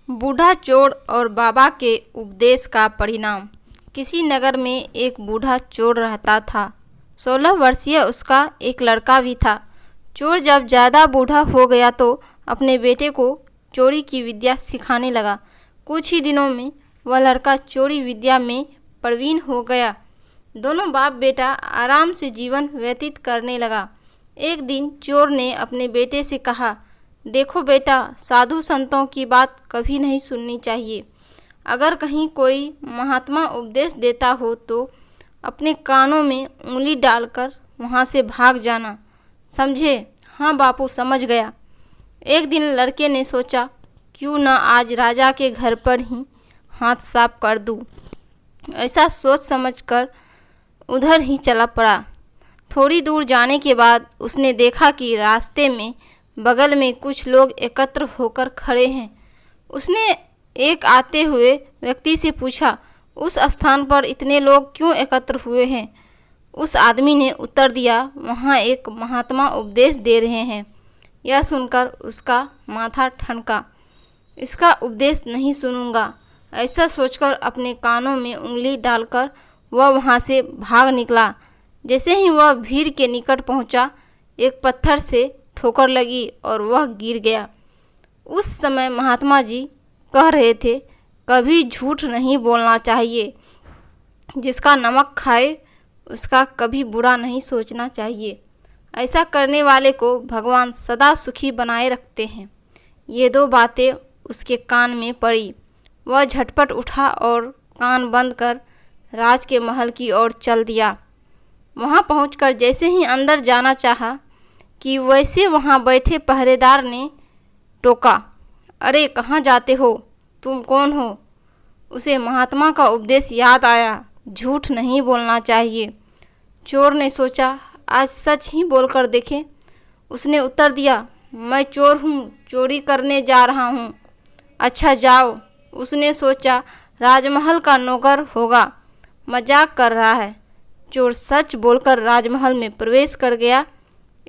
बूढ़ा चोर और बाबा के उपदेश का परिणाम। किसी नगर में एक बूढ़ा चोर रहता था। 16 वर्षीय उसका एक लड़का भी था। चोर जब ज़्यादा बूढ़ा हो गया तो अपने बेटे को चोरी की विद्या सिखाने लगा। कुछ ही दिनों में वह लड़का चोरी विद्या में प्रवीण हो गया। दोनों बाप बेटा आराम से जीवन व्यतीत करने लगा। एक दिन चोर ने अपने बेटे से कहा, देखो बेटा, साधु संतों की बात कभी नहीं सुननी चाहिए। अगर कहीं कोई महात्मा उपदेश देता हो तो अपने कानों में उंगली डालकर वहाँ से भाग जाना, समझे? हाँ बापू, समझ गया। एक दिन लड़के ने सोचा, क्यों न आज राजा के घर पर ही हाथ साफ कर दूँ। ऐसा सोच समझकर उधर ही चला पड़ा। थोड़ी दूर जाने के बाद उसने देखा कि रास्ते में बगल में कुछ लोग एकत्र होकर खड़े हैं। उसने एक आते हुए व्यक्ति से पूछा, उस स्थान पर इतने लोग क्यों एकत्र हुए हैं? उस आदमी ने उत्तर दिया, वहाँ एक महात्मा उपदेश दे रहे हैं। यह सुनकर उसका माथा ठनका। इसका उपदेश नहीं सुनूंगा, ऐसा सोचकर अपने कानों में उंगली डालकर वह वहाँ से भाग निकला। जैसे ही वह भीड़ के निकट पहुँचा, एक पत्थर से ठोकर लगी और वह गिर गया। उस समय महात्मा जी कह रहे थे, कभी झूठ नहीं बोलना चाहिए। जिसका नमक खाए उसका कभी बुरा नहीं सोचना चाहिए। ऐसा करने वाले को भगवान सदा सुखी बनाए रखते हैं। ये दो बातें उसके कान में पड़ी। वह झटपट उठा और कान बंद कर राज के महल की ओर चल दिया। वहाँ पहुंचकर जैसे ही अंदर जाना चाहा कि वैसे वहाँ बैठे पहरेदार ने टोका, अरे कहाँ जाते हो? तुम कौन हो? उसे महात्मा का उपदेश याद आया, झूठ नहीं बोलना चाहिए। चोर ने सोचा, आज सच ही बोलकर देखें। उसने उत्तर दिया, मैं चोर हूँ, चोरी करने जा रहा हूँ। अच्छा जाओ। उसने सोचा, राजमहल का नौकर होगा, मजाक कर रहा है। चोर सच बोलकर राजमहल में प्रवेश कर गया।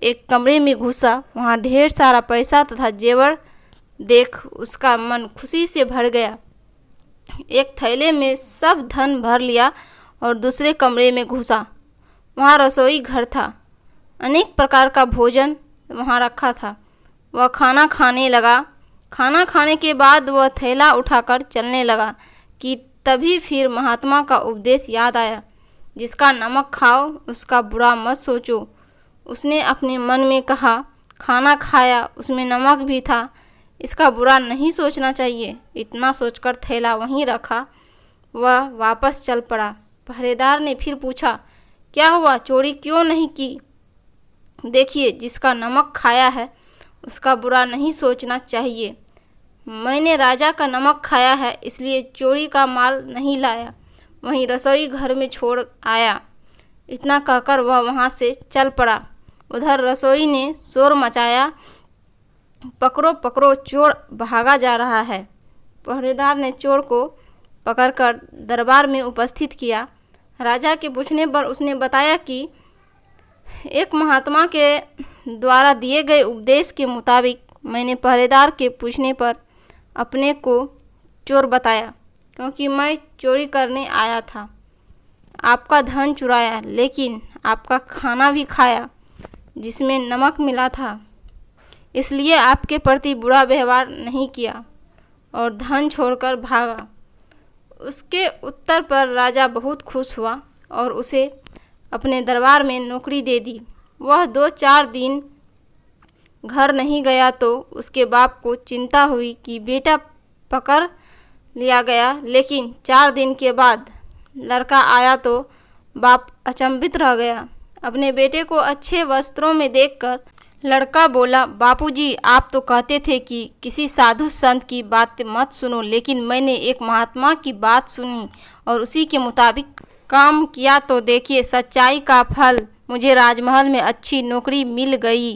एक कमरे में घुसा। वहाँ ढेर सारा पैसा तथा जेवर देख उसका मन खुशी से भर गया। एक थैले में सब धन भर लिया और दूसरे कमरे में घुसा। वहाँ रसोई घर था। अनेक प्रकार का भोजन वहाँ रखा था। वह खाना खाने लगा। खाना खाने के बाद वह थैला उठाकर चलने लगा कि तभी फिर महात्मा का उपदेश याद आया, जिसका नमक खाओ उसका बुरा मत सोचो। उसने अपने मन में कहा, खाना खाया, उसमें नमक भी था, इसका बुरा नहीं सोचना चाहिए। इतना सोचकर थैला वहीं रखा, वह वापस चल पड़ा। पहरेदार ने फिर पूछा, क्या हुआ, चोरी क्यों नहीं की? देखिए, जिसका नमक खाया है उसका बुरा नहीं सोचना चाहिए। मैंने राजा का नमक खाया है, इसलिए चोरी का माल नहीं लाया, वहीं रसोई घर में छोड़ आया। इतना कहकर वह वहाँ से चल पड़ा। उधर रसोई ने शोर मचाया, पकड़ो पकड़ो, चोर भागा जा रहा है। पहरेदार ने चोर को पकड़कर दरबार में उपस्थित किया। राजा के पूछने पर उसने बताया कि एक महात्मा के द्वारा दिए गए उपदेश के मुताबिक मैंने पहरेदार के पूछने पर अपने को चोर बताया, क्योंकि मैं चोरी करने आया था। आपका धन चुराया, लेकिन आपका खाना भी खाया जिसमें नमक मिला था, इसलिए आपके प्रति बुरा व्यवहार नहीं किया और धन छोड़कर भागा। उसके उत्तर पर राजा बहुत खुश हुआ और उसे अपने दरबार में नौकरी दे दी। वह 2-4 दिन घर नहीं गया तो उसके बाप को चिंता हुई कि बेटा पकड़ लिया गया, लेकिन 4 दिन के बाद लड़का आया तो बाप अचंभित रह गया। अपने बेटे को अच्छे वस्त्रों में देखकर लड़का बोला, बापूजी, आप तो कहते थे कि किसी साधु संत की बात मत सुनो, लेकिन मैंने एक महात्मा की बात सुनी और उसी के मुताबिक काम किया तो देखिए सच्चाई का फल, मुझे राजमहल में अच्छी नौकरी मिल गई।